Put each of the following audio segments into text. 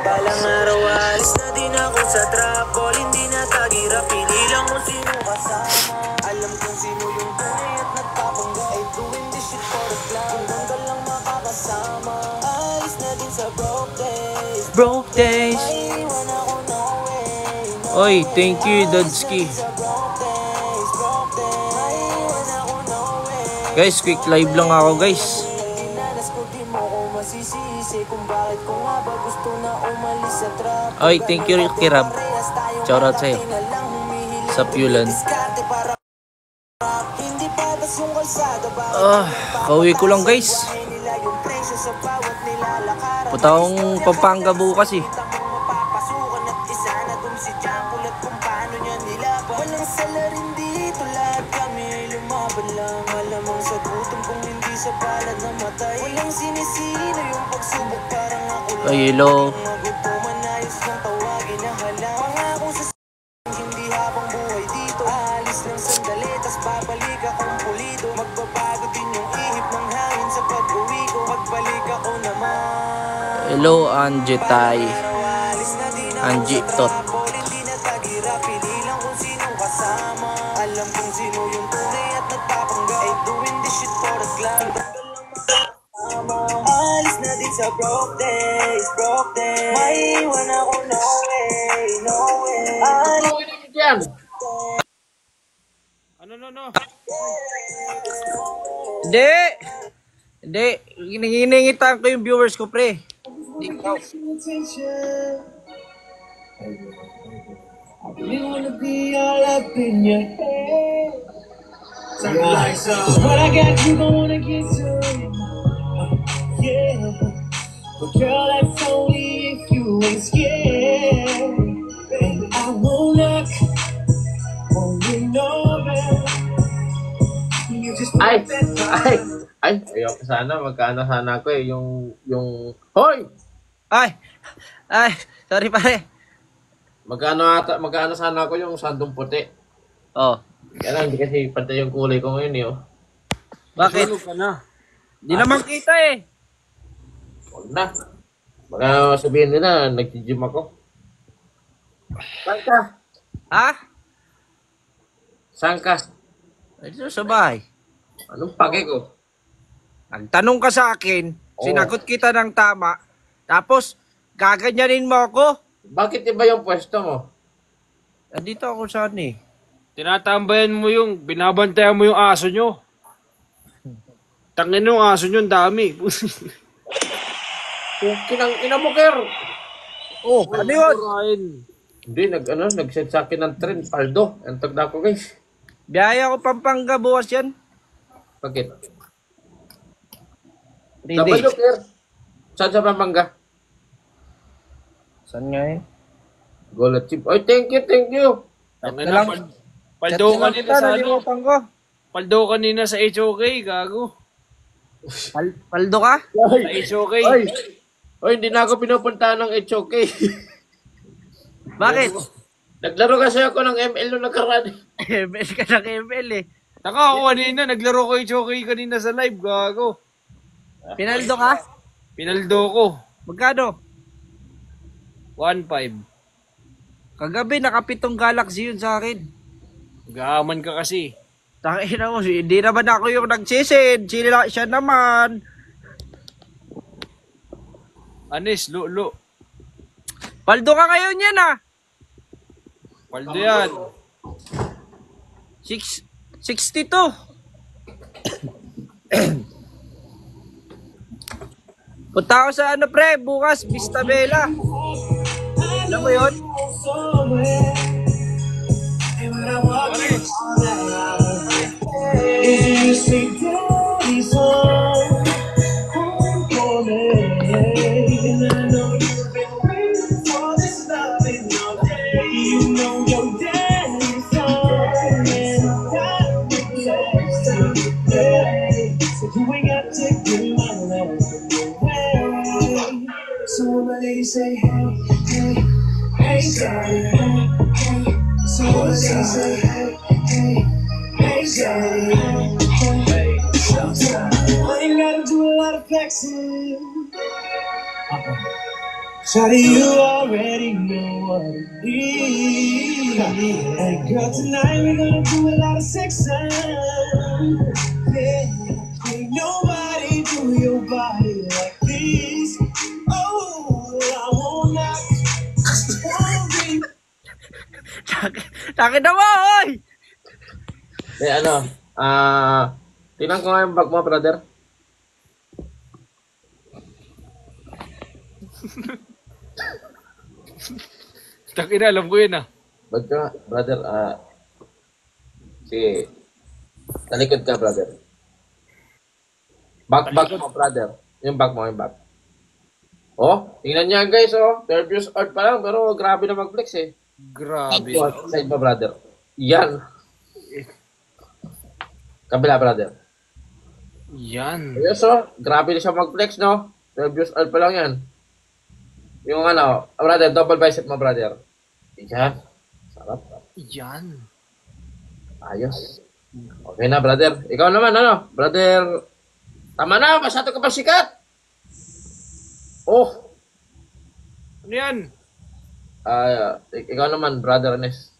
Balang araw alis na din ako sa trapol. Hindi na tagirap, pinilang kung sino kasama. Alam kung sino yung tunay at nagpapangga. Ay doing this shit for the clown. Kung hanggang lang makakasama. Alis na din sa broke days. Broke days. Maiwan ako no way, no. Oy, thank you, Dodski. Guys, quick live lang ako, guys. Oy, thank you, Kirab. Shoutout sa'yo. Sa Pulan. Kauwi ko lang, guys. Punta akong Pampanga bukas eh. Ay, hello. Hello, Anjetay. Anji Tot. Alam kung sino yung tunay at nagpapangga. Ay doing this shit for the clown. Alis na din sa broke days, broke days. Maiwan ako, no way, no way. Ano? Hindi. Hiningitan ko yung viewers ko, pre. Ikaw. You wanna be all up in your head. What I got, you gon' wanna get to it. Yeah. But girl, that's only if you ain't scared. And I won't knock on your door. You just Ayoko sana, magkano sana ako eh, yung, hoy! Ay, sorry pare. Magkano sana ako yung sandong puti. Oh. Kaya lang, hindi kasi pantay yung kulay ko ngayon eh, oh. Bakit? Di naman kita eh. Huwag na. Baka sabihin nila, nag-gym ako. Saan ka? Ha? Saan ka? Ito sa bahay. Anong pake ko? Nagtanong ka sa akin, sinagot kita ng tama, tapos gaganyanin mo ako. Bakit iba yung pwesto mo? Andito ako saan eh. Tinatambayan mo yung, binabantayan mo yung aso nyo. Tangin yung aso nyo, ang dami. Kinang ina mo, Ker. Oh, ano yun? Hindi, nag-set sa akin ng trend, paldo. Antag na ako, guys. Biyaya ko Pampanga bukas yan. Bakit? 3 days. Ker. Saan sa Pampanga? Saan nga eh? Gola chip. Ay, thank you. Tangin na, paldo kanina sa ano. Paldo kanina sa HOK, gago. Paldo ka? Sa HOK. Ay, hindi na ako pinupuntahan ng HOK. Bakit? Naglaro kasi ako ng ML nung nakaraan. ML ka ng ML eh. Taka ako kanina, naglaro ko HOK kanina sa live, gago. Pinaldo ka? Pinaldo ko. Magkano? 1.5. Kagabi, nakapitong Galaxy yun sa akin. Gaman ka kasi. Tangina mo, hindi naman ako yung nagsisid. Siya naman. Anis, lulo. Paldo ka ngayon yan ah. Paldo yan. 62. Punta ako sa ano pre, bukas, Vista Bella. Alam mo yun? Say hey, hey, hey, daddy, hey, hey. So they say hey, hey, hey, daddy, hey, hey. I ain't gotta do a lot of flex. sexy. Shawty, you already know what it is. Hey girl, tonight we're gonna do a lot of sexing. Yeah, ain't nobody do your body like this. Oh, I wanna be. Takin na mo, oy! ano, tingnan ko nga yung bag mo, brother. Takin na, alam ko yun ah. Bag ka, brother. Sige. Talikod ka, brother. Bag mo, brother. Yung bag mo, yung bag. Oh, tingnan niya guys, oh. 12 years old pa lang, pero grabe na mag-flex eh. Grabe. Side mo, brother. Yan. Kabila, brother. Yan. Yes, oh. Grabe na siya mag-flex, no? 12 years old pa lang yan. Yung ano, brother, double bicep mo, brother. Yan. Sarap. Yan. Ayos. Okay na, brother. Ikaw naman, ano? Brother, tama na, masyado ka pa sikat. Oh. Ano yan? Ikaw naman, brother Ernest.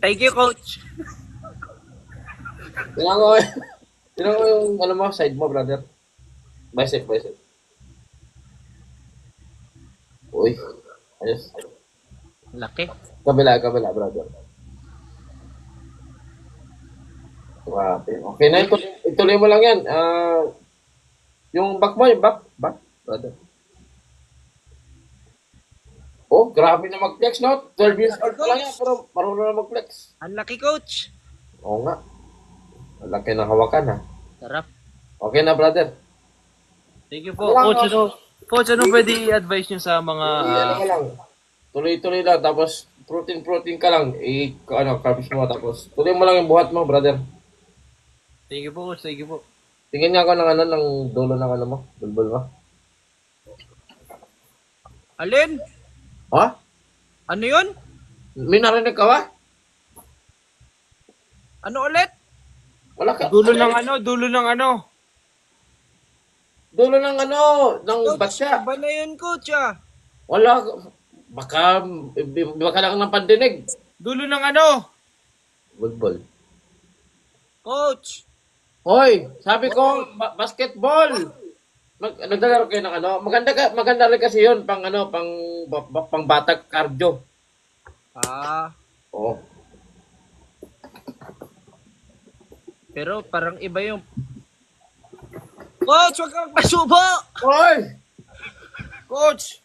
Thank you, coach. Tingnan ko yung ano mo, side mo, brother. Bicep. Uy. Ayos. Laki. Kabila, brother. Grabe. Okay na, ituloy mo lang yan. Yung back mo, yung back, brother. Oh, grabe na mag-flex, no? 12 years old pa lang yan, pero marunong na mag-flex. Ang laki, coach. Oo nga. Ang laki ng hawakan, ha? Sarap. Okay na, brother. Thank you po. Coach, ano pwede i-advise nyo sa mga... Ano ka lang. Tuloy-tuloy lang, tapos protein ka lang. Carbs mo, tapos tuloy mo lang yung buhat mo, brother. Thank you po, coach. Thank you po. Tingnan niya ako ng dulo ng ano mo, bulbul mo. Alin? Ha? Ano yun? May narinig ka ba? Ano ulit? Wala ka. Dulo ng ano? Dulo ng batya. Iba na yun, coach, ah. Wala. Baka lang ng pandinig. Dulo ng ano? Bulbul. Coach. Hoy, sabi ko, basketball. Naglalaro kayo ng ano. Maganda rin kasi yun, pang batag cardio. Oo. Pero parang iba yung... Coach, wag kang pasubo! Hoy! Coach!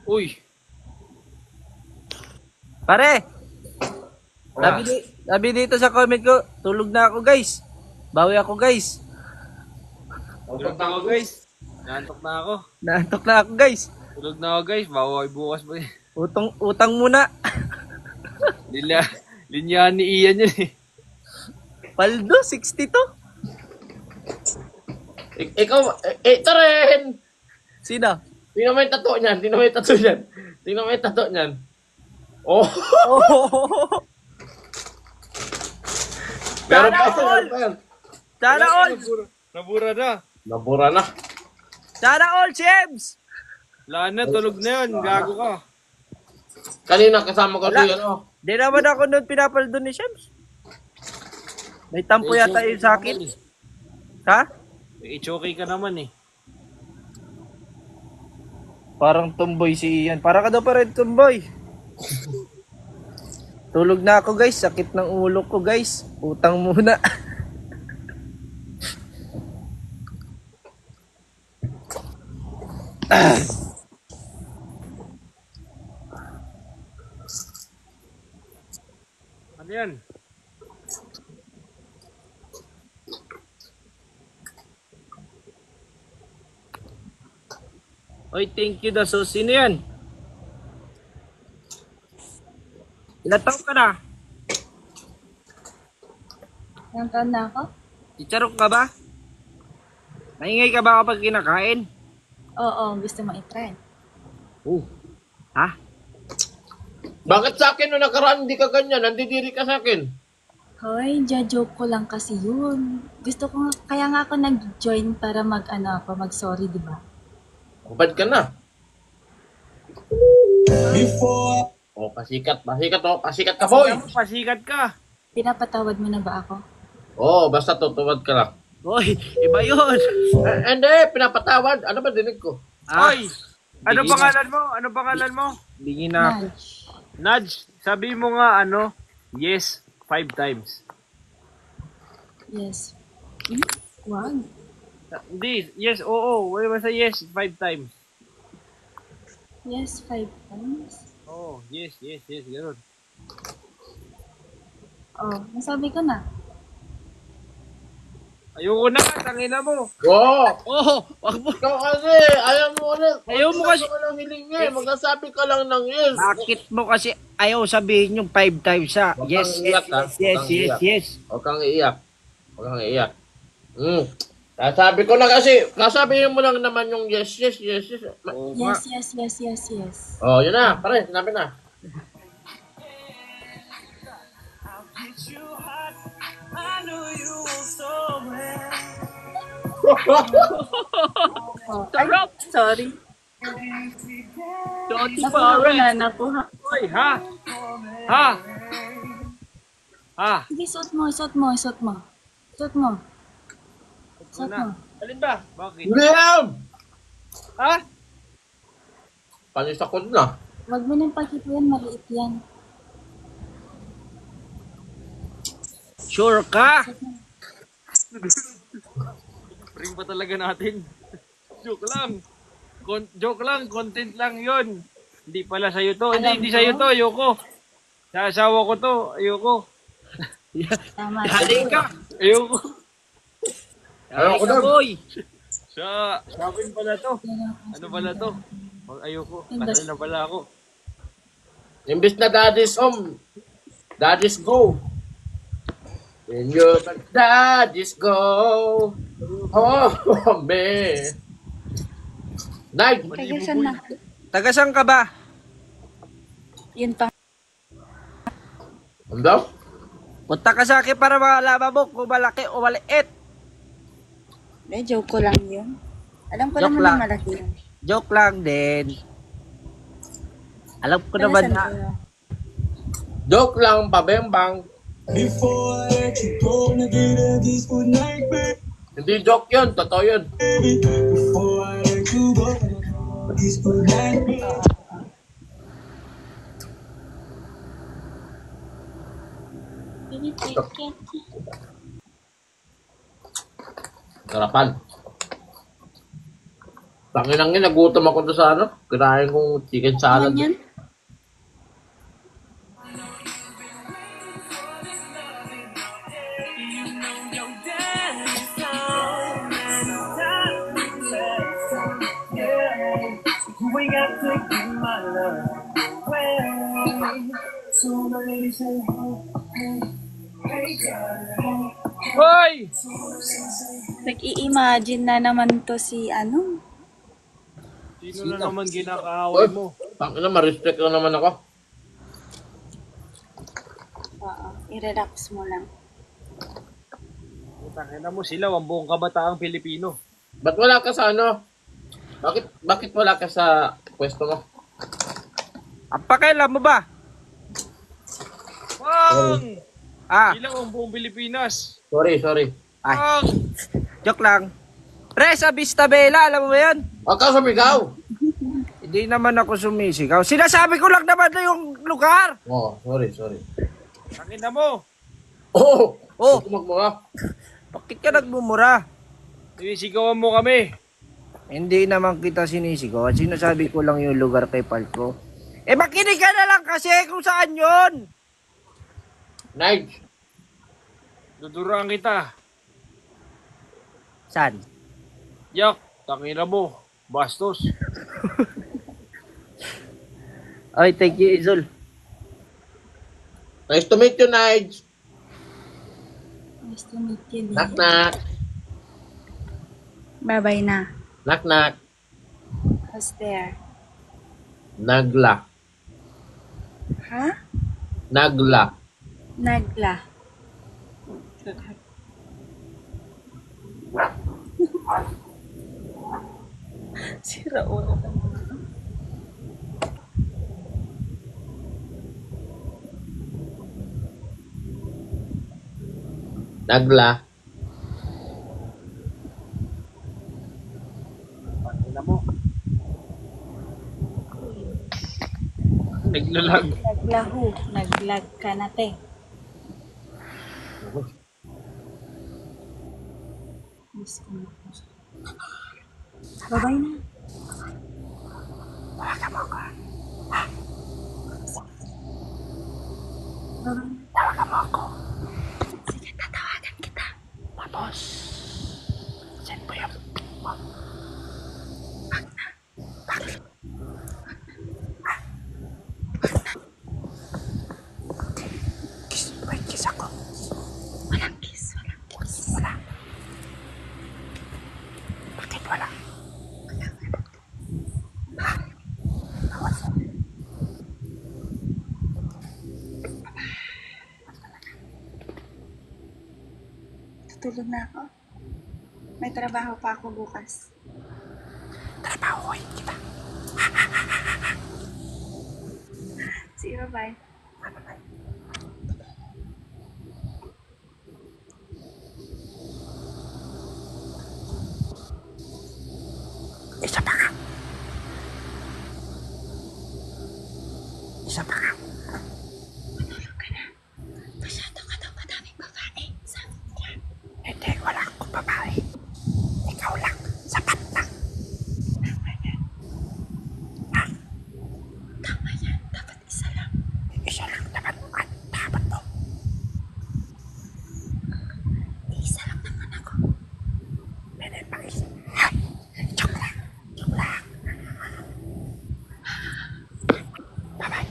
Uy! Pare! Sabi dito sa comment ko, tulog na ako, guys. Bawi ako, guys. Tulog na ako, guys. Naantok na ako. Naantok na ako, guys. Tulog na ako, guys. Bawi bukas pa eh. Utang muna. Linyahan ni Ian yun eh. Paldo, 62. Ikaw, ito rin! Sino? Tingnan mo yung tattoo niyan. Oh! Oh! Meron pa yan. Sana all! Nabura na. Sana all, James! Wala na, tulog na yun. Gago ka. Kanina kasama ko si ano. Di naman ako nun pinapaldo ni James. May tampo yata yun sa akin. Ha? I-choke ka naman eh. Parang tomboy si Ian. Para ka daw pa rin tomboy. Tulog na ako, guys. Sakit ng ulo ko, guys. Utang muna. Ano yan? Oy, thank you daw. So, sino yan? Ilan taon ka na? Ilang taon na ako? Chicharok ka ba? Naingay ka ba kapag kinakain? Oo, gusto mo i-try. Ha? Bakit sa akin nung nakaraan hindi ka ganyan? Nandidiri ka sa akin. Hoy, joke ko lang kasi yun. Gusto ko nga, kaya nga ako nag-join para mag-sorry, di ba? Kubad ka na. Oh, pasikat ka, boy. Pasikat ka. Pinapatawad mo na ba ako? Oh, basta tutuwad ka lang. Hoy, iba yun. Hindi, pinapatawad. Ano ba dinig ko? Hoy! Ano Hindi pangalan mo? Ano pangalan mo? Hindi na. Nudge. Nudge, sabi mo nga yes, 5 times. Yes. Wag. Hindi, yes, oo. Wala sa yes, 5 times. Yes, 5 times. Oh, yes, gano'n. Oh, nasabi ko na. Ayoko na, tangina mo. Oh, Oh, wag mo. ikaw kasi, ayaw mo ulit. Ayaw mo kasi. Ayaw mo lang hiling eh. Magsasabi ka lang ng yes. Bakit mo kasi ayaw sabihin yung 5 times ha? Huwag Yes, kang iiyak, ha? yes. Huwag kang iiyak. Huwag kang iiyak. Sabi ko na kasi, nasabihin mo lang naman yung yes. Oo nga. Yes. Oh, yun na. Pare, sinabi na. Oh, ay, sorry. Don't Nakuha ko na, nakuha. Hoy, ha? Sige, suot mo. Suot mo. Alin ba? Bakit? Liam! Ha? Panisakot na. Wag mo nang pakita yan, maliit yan. Sure ka? Ring pa talaga natin. Joke lang, content lang yon. Hindi pala sa'yo to. Hindi sa'yo to, ayoko. Sa asawa ko to, ayoko. Tama. Galing ka. Ayoko. Ayoko Galing ka, na. boy. Sa akin pala to. Ano pala to? Ayoko. Kasal na pala ako. Imbis na daddy's home, daddy's go. When you're daddy's go. Oh, man. Night. Kaya saan na? Tagasang ka ba? Yun pa. Ano daw? Punta ka sa akin para malaman mo kung malaki o maliit. Joke ko lang yun. Alam ko Joke naman lang. na malaki yun. Joke lang din. Alam ko naman na. Joke lang, pabembang. Before I let you go, naging this good night, baby. Hindi joke yun, totoo yun. Before I let you go, this good night, baby. Sarapan. Tanginangin, nagutom ako doon sa kinain kong chicken salad. Yan. We got to give my love away. So many say, hey, girl. Hoy! Nag-i-imagine na naman to si Sino na naman ginakaaway mo? Tangina, ma-restrict lang naman ako. Oo, i-relax mo lang. Tangina mo sila, ang buong kabataang Pilipino. Ba't wala ka sa Bakit wala ka sa pwesto mo? Ang pakialam mo ba? Wang! Ah, Ilang ang buong Pilipinas. Sorry. ay, Wang! joke lang. Pre, sa Vista Bella, alam mo ba yan? Huwag ka sumigaw! Hindi naman ako sumisigaw. Sinasabi ko lang naman na yung lugar. Oh, sorry. Tangina mo! Oh! Oh, Magmura. bakit ka nagmumura? Sinisigawan mo kami. Hindi naman kita sinisigaw. Sinasabi ko lang yung lugar kay Palco. Eh, makinig ka na lang kasi kung saan yun. Nige. Duduraan kita. Saan? Yak, tangina mo. Bastos. Ay, thank you, Izol. Nice to meet you, Nige. Nice to meet you. Knock. Bye-bye na. Knock. Who's there? Nagla. Ha? Nagla. Nagla. Sira ulo ka. Nagla. Ina mo. Naglalag. Naglahu. Naglag ka na, te. Miss ko na po siya. Babay na. Babay na. Sige, tatawagan kita. Walang kiss. Wala. Bakit wala? Tutulog na ako. May trabaho pa ako bukas. Trabaho kita. See you, bye. Isa pa ka. Matulog ka na. Masyado ka daw madaming babae. Sabi niya. Hindi, wala akong babae. Ikaw lang. Sapat na. Tama yan. Ha? Tama yan. Dapat isa lang. Isa lang. Dapat mo. Isa lang naman ako. Pwede pa isa. Ha? Joke lang. Bye-bye.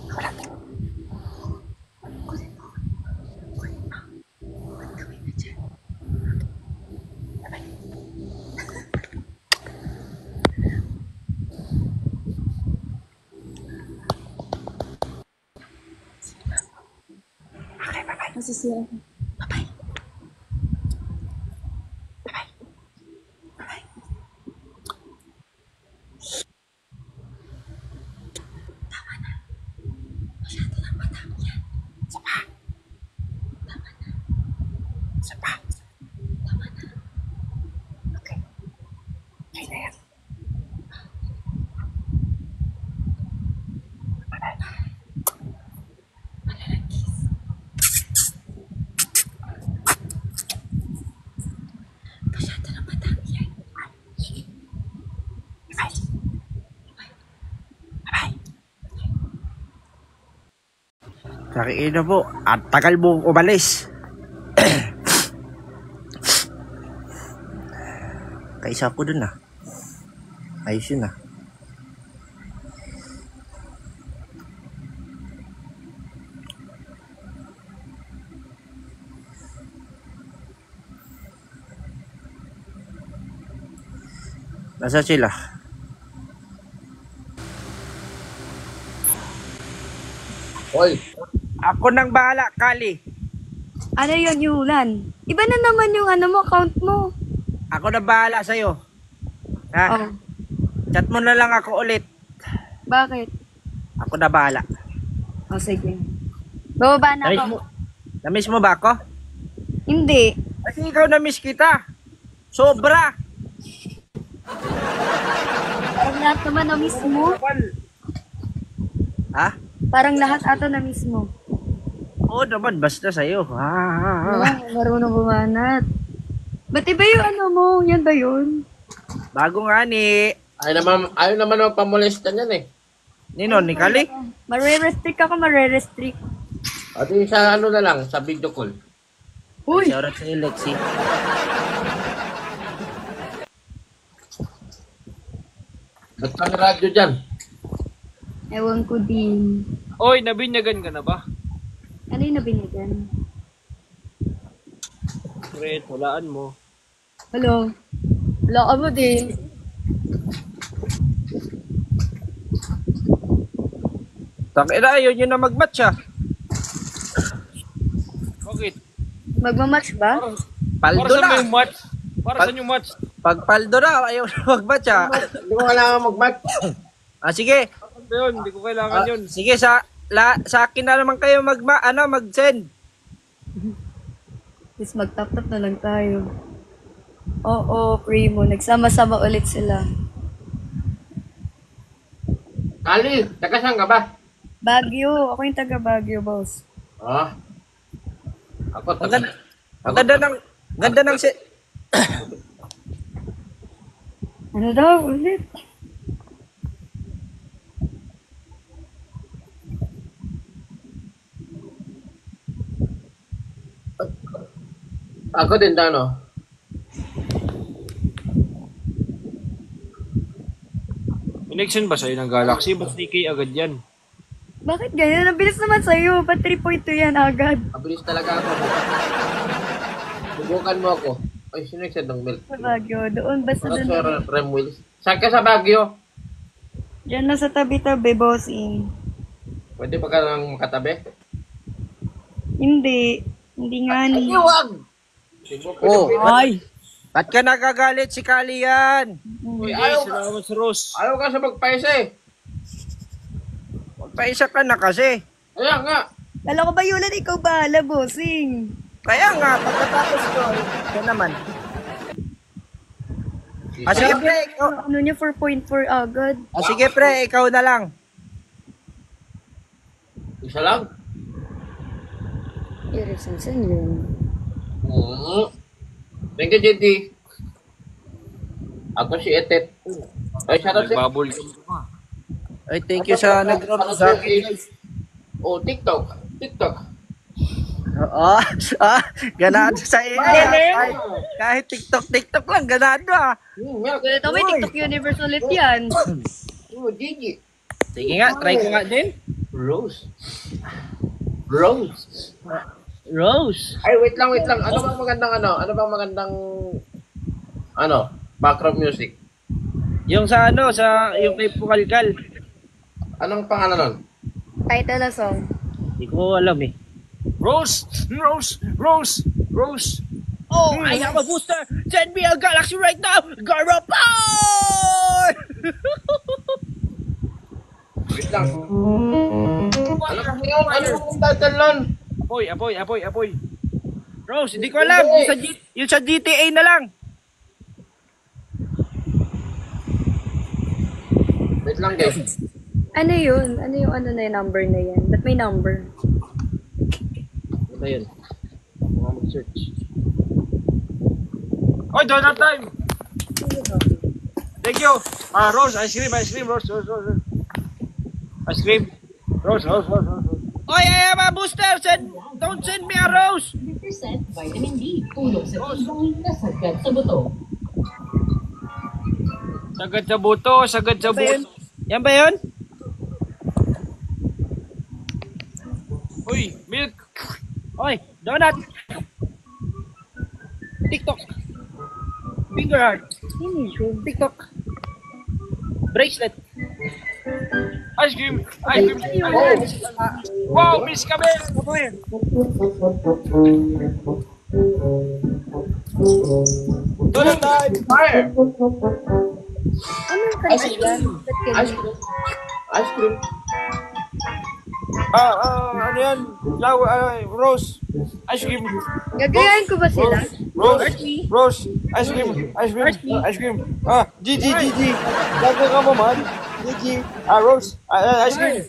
Wala din. Kunin mo. Ang gawin na dyan. Bye-bye. Okay, bye-bye. Masisira ko. Bye-bye. Masyado lang madami yan. Isa pa. Tama na. Isa pa. Tama na. Okay. Okay na yan. Malalang kiss. Masyado lang madami yan. Bye. Bye. Kakiina po. At tagal mo umalis. Kaisa ko dun ah. Ayos yun ah. Nasa sila? Hoy. Ako nang bahala, Kali. Ano yun, Yulan? Iba na naman yung ano mo, account mo. Ako na bahala sa'yo. Ha? Oh, Chat mo na lang ako ulit. bakit? Ako na bahala. Oh, sige. Bababa na Namiss ako. mo, namiss mo ba ako? Hindi. Kasi ikaw namiss kita. Sobra. Parang lahat naman na miss mo. Ha? Parang lahat ata na miss mo. Oo naman, basta sa'yo. Marunong bumanat. Ba't iba yung ano mo? Yan ba yun? Bago nga ni... Ayaw naman magpamolesta niyan eh. Nino, ni Kali? Mare-restrict ako, mare-restrict. O di sa ano na lang, sa video call. Uy! Shoutout sa'yo, Lexi. Ba't ka na radyo dyan? Ewan ko din. Oy, nabinyagan ka na ba? Ano yung nabinyagan? Fred, walaan mo. Hello. Wala ka mo din. Tangina, yun yun na mag-match ah. Bakit? Magmamatch ba? Paldo Para saan ba na. yung match? Para saan yung match? Pag paldo na, ayaw na mag-match ah. Hindi mo kailangan mag-match. Ah, sige. Ano yun? Hindi ko kailangan yun. Sige, sa akin na naman kayo mag-send. Tapos mag-top-top na lang tayo. Oo, Primo. Nagsama-sama ulit sila. Kali, taga saan ka ba? Baguio. Ako yung taga Baguio, boss. Oh. Ako Ang taga... ganda, ganda ng Ano daw? Ulit. Ako din, Dano. Connection ba sa'yo ng Galaxy? Ba't 3K agad yan? Bakit ganyan? Ang bilis naman sa'yo. Ba't 3.2 yan agad? Mabilis talaga ako. Subukan mo ako. Ay, sino yung ng milk? Sa Baguio. Doon, basta Para doon. sa Rem Wheels. Saan ka sa Baguio? Diyan na sa tabi-tabi, bossing. Pwede pa ka lang makatabi? Hindi. Hindi nga ni. Iwag! Oh, ba't ka nagagalit si Kali yan? Uy, Hindi, ayaw ka. salamat sa Rose. Ayaw ka sa magpaisa eh. Magpaisa ka na kasi. Ayan nga. Kala ko ba, Yulan, ikaw bahala, bossing. Kaya nga, pagkatapos ko, ito naman. Ah, sige pre, ikaw, Ano niya, 4.4 agad. sige pre, ikaw na lang. Isa lang. Irisansan yun. Thank you, JD. Ako si Etet. Ay, shout out si... Nagbabol. Ay, thank you sa nag-roll sa akin. Oh, TikTok. Ganado sa iyo. Kahit TikTok lang, ganado ah. Ito may TikTok Universe ulit yan. Oh, Gigi. Sige nga, try ko nga din. Rose. Rose. Ay, wait lang. Ano bang magandang background music? Yung sa yung kay Pukalkal. Anong pangalan nun? Title na song. Hindi ko alam eh. Rose! Oh, I have a booster! Send me a Galaxy right now! Garapon! Wait lang. Ano yung title nun? Apoy. Rose, hindi ko alam. Yung sa GTA na lang. Wait lang, guys. Ano yun? Ano yung ano na yung number na yan? Ba't may number? Ito yun. Mga mag-search. Oy, donut time! Thank you! Rose, ice cream, Rose. Ice cream. Rose. Oy, I have a booster! Don't send me a rose! 100% vitamin D. Tulong sa tibay na sagad sa buto. Sagad sa buto. Yan ba yun? Uy, milk! Oy, donut! TikTok! Finger heart! TikTok! Bracelet! Ice cream! Wow, miss kami! Donut time! Fire! Ano yung kanta yan? Ba't Ice ganyan? cream. Ice cream. Ano yan? Flower, rose. Ice cream. Gagayahin ko ba sila? Rose. Ice cream. Gigi. Gago ka mo man. Gigi. Rose. Ice cream.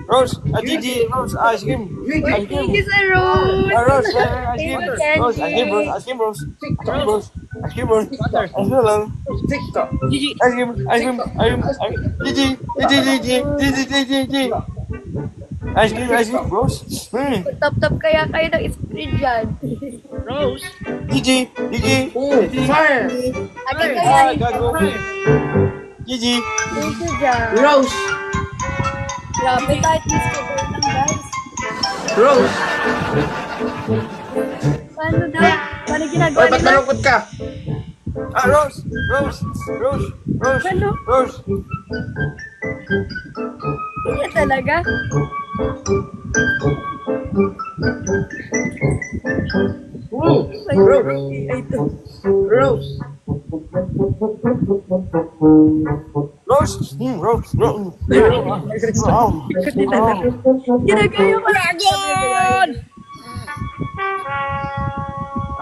Rose. Gigi. Rose. Ice cream. Thank you sa Rose! Rose. Ice cream. Rose. Ice cream. Rose. TikTok. Gigi. Ice cream. Gigi. Ice cream. Rose. Top kaya kayo ng screen dyan. Rose! Gigi. Oh, fire! Agad kaya Gago. Gigi. Thank you dyan. Rose. Grabe kahit discover lang guys. Rose. Paano Ano Oy, ginagawa ba't nila? malungkot ka? Ah, Rose! Rose! Rose! Rose! Ano? Rose! Yan talaga? Rose! Ay, ay, ito. Rose! Rose! Rose! Rose! Hindi talaga. Ginagaya ko lang. Dragon!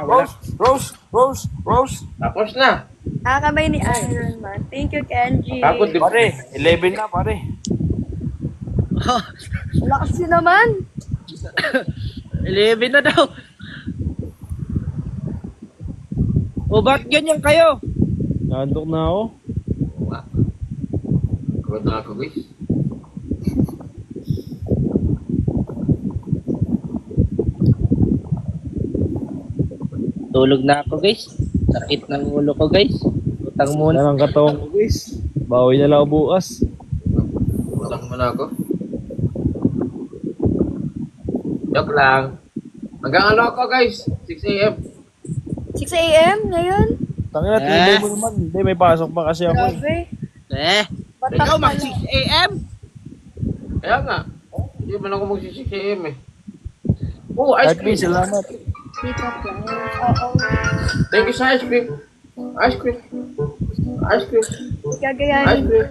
Rose! Rose! Rose! Rose! Tapos na. Kamay ni Iron Man. Thank you, Kenji. Tapos di ba? Pare, 11 na pare. Lakas yun naman. 11 na daw. O ba't ganyan kayo? Nandok na ako. Kagod na ako, guys. Tulog na ako guys. Sakit ng ulo ko guys. Utang muna. Wala ng katawan ko guys. Bawi na lang ako bukas. Walang muna ako. Joke lang. Hanggang ano ako, guys? 6 a.m. 6 a.m. ngayon? Tangin na, tinday mo naman. Hindi, may pasok pa kasi ako. Grabe. Ikaw Batak mag pala. 6 a.m. Kaya nga. Hindi man ako mag-6 a.m. eh. Oh, ice At cream. salamat. Pick up line. Oo. Thank you sa ice cream. Ice cream. Ice cream. Gagayahin ko eh.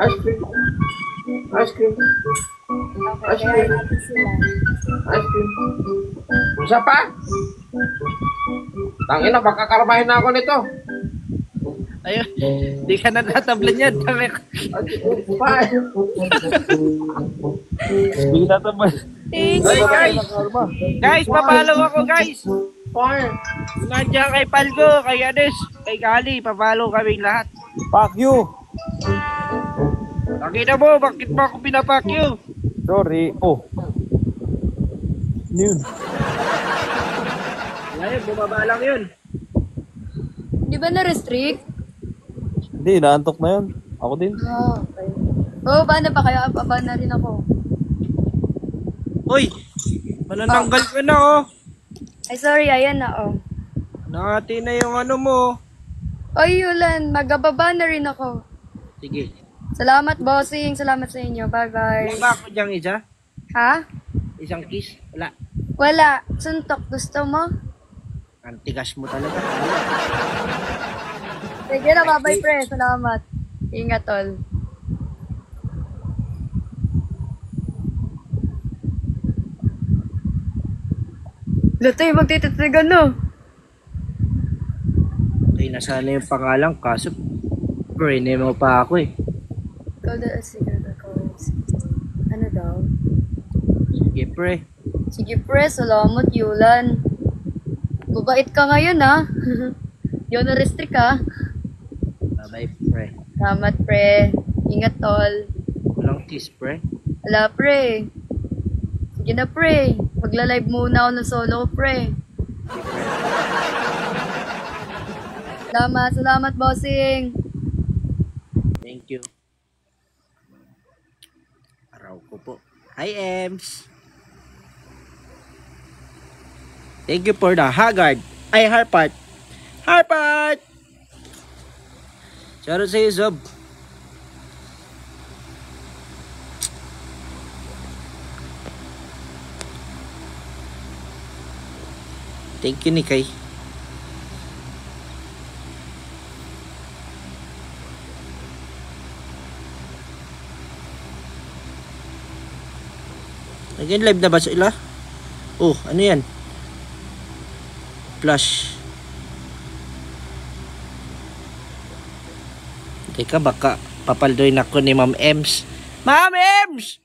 Ice cream. Ice cream. Okay, gayahin natin sila. Ice cream. Isa pa? Tangina, pagkakarmahin na ako nito. Ayun. Di ka na natablan yan. Dami ko. Pa. Hindi kita tambal. Thank Hey you. guys. Guys, papalo ako guys. Nandiyan kay Palgo, kay Anes, kay Gali. Papalo kaming lahat. Fuck you. Nakita mo, bakit mo ako pinapak you? Sorry. Oh. Ano yun? Ngayon, bumaba lang yun. Di ba na-restrict? Hindi, naantok na yun. Ako din. Okay. Oo, paano pa kaya? Baba na rin ako. Uy, manananggal ka na oh. Ay, sorry. Ayan na, oh. Nakati na yung ano mo. Oy, Yulan. Magababa na rin ako. Sige. Salamat, bossing. Salamat sa inyo. Bye-bye. Wala ba ako diyang isa? Ha? Isang kiss? Wala. Wala. Suntok. Gusto mo? Ang tigas mo talaga. Sige na, bye-bye, pre. Salamat. Ingat, tol. Latoy, magtititigan no. Okay na sana yung pangalan, kaso brain mo pa ako eh. Call the cigarette calls. Ano daw? Sige pre. Sige, pre. Salamat, Yulan. Mabait ka ngayon, ha? Di ako na-restrict, ha? Bye pre. Salamat, pre. Ingat, tol. Walang kiss pre. Wala, pre. Sige na, pre. Magla-live muna ako ng solo ko, pre. Salamat, salamat, bossing. Thank you. Araw ko po. Hi Ems. Thank you for the Haggard. Ay, Harpart. Harpart! Shoutout sa iyo, Zob. Thank you, Nikay. Again, live na ba sila? Oh, ano yan? Flash. Teka, baka papaldoy na ko ni Ma'am Ems. Ma'am Ems!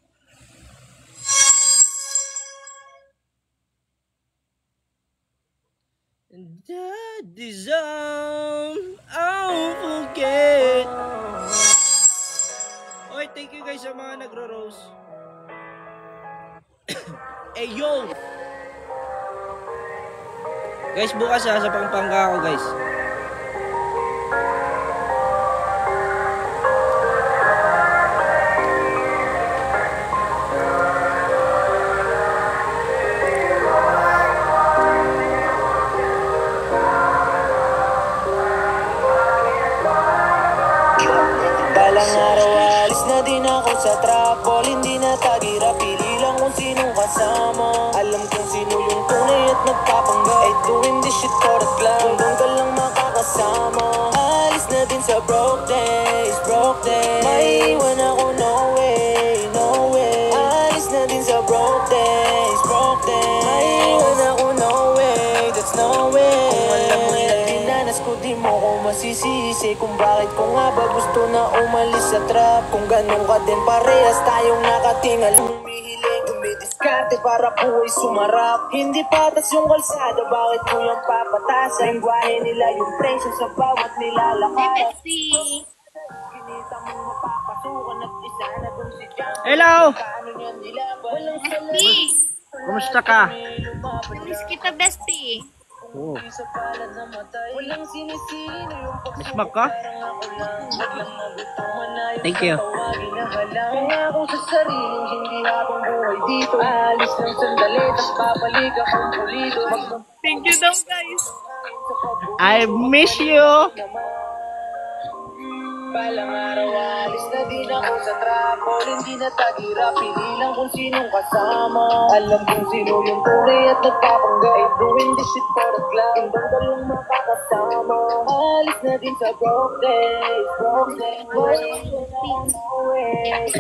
That deserve, I'll forget. Oy, thank you guys sa mga nagro-rose. Eh yo! Guys, bukas sa Pampanga ako guys. sa trap ball, hindi na tagira. Pili lang kung sinong kasama. Alam kung sino yung tunay at nagpapangga. Ay doing this shit for the cloud. Kung doon ka lang makakasama. Alis na din sa broke days, broke days. Maiiwan ako, no way, no way. Alis na din sa broke days, broke days. Maiiwan ako, no way, that's no way. Kung alam mo yung dinanas ko, di mo ko masisisi. Kung bakit ko nga ba gusto na umalis sa trap. Kung ganun ka din, parehas tayong nakatingal. Humihiling, dumidiskarte para buhay sumarap. Hindi patas yung kalsada, bakit ko yung papatasan? Lingwahe nila yung presyo sa bawat nilalakaran. Kinita mong mapapasukan at isa na dun si John. Hello! Paano niya nilaban? Walang Bestie! Kumusta ka? Namiss kita, bestie. Oo. sa palad na matay. Walang sinisino yung Mismak ka? Thank you. Kaya ako sa sariling hindi habang buhay dito. Alis ng sandali, tas babalik akong pulido. Thank you daw, guys. I miss you. Balang araw, alis na din ako sa trapo. Hindi na tagira, pili lang kung sinong kasama. Alam kung sino yung tunay at nagpapangga. Ay doing this shit for the club. Yung bang galong makakasama. Alis na din sa broke days, broke days. No way,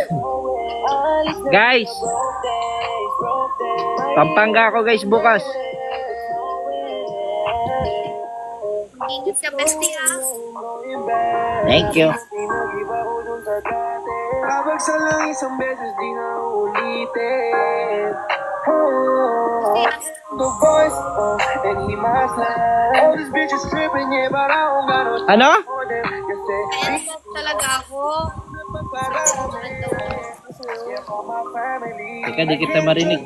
no way. Alis na din Guys, sa broke days, broke days. Pampanga ako guys bukas. Ingat ka, bestie, ah. Thank you. Kapag sa lang isang beses di na ulitin. The voice and he must lie. All these bitches tripping, yeah, but I don't got no Ano? for them. You say, Kaya talaga ako. yeah, for my family. Teka, di kita marinig.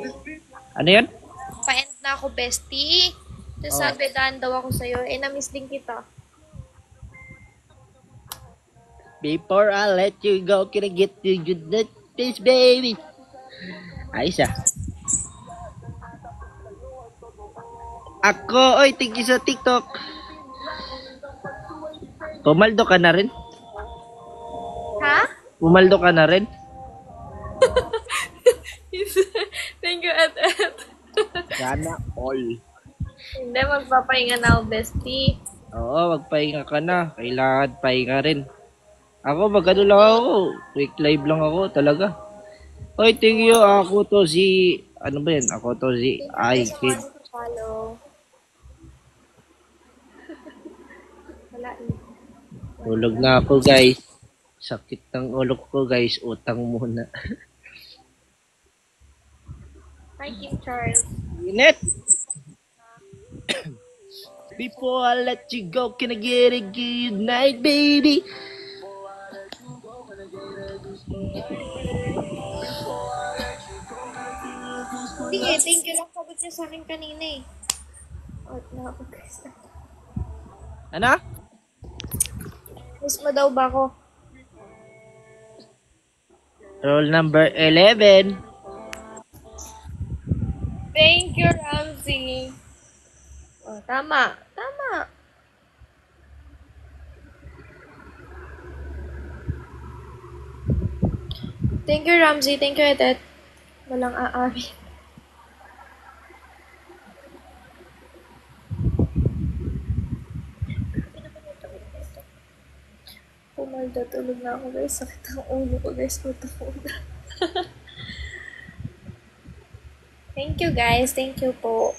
Ano yun? Pa-end na ako, bestie. Tapos sabi, daan daw ako sa'yo. Eh, na-miss din kita. Before I let you go, can I get you good night, please, baby? Ayos ah. Ako, oy, thank you sa TikTok. Pumaldo ka na rin? Ha? Pumaldo ka na rin? Thank you, Ed. Sana all. Hindi, magpapahinga na ako, bestie. Oo, magpahinga ka na. Kailangan pahinga rin. Ako, magano lang ako. Quick live lang ako, talaga. Oy, thank you. Ako to si... Ano ba yan? Ako to si... Ay, kid. Follow. Wala eh. Tulog na ako, guys. Sakit ng ulo ko, guys. Utang muna. Hi, Kim Charles. Init! Before I let you go, can I get a good night, baby? Sige, thank you lang. Sagot niya sa akin kanina eh. Oh, na ako, guys. Ano? Miss mo daw ba ako? Roll number 11. Thank you, Ramsey. Oh, tama. Tama. Thank you, Ramsey. Thank you, Edet. Walang aari. Pumalda, tulog na ako, guys. Sakit ang ulo ko, guys. Utak ko na. Thank you, guys. Thank you po.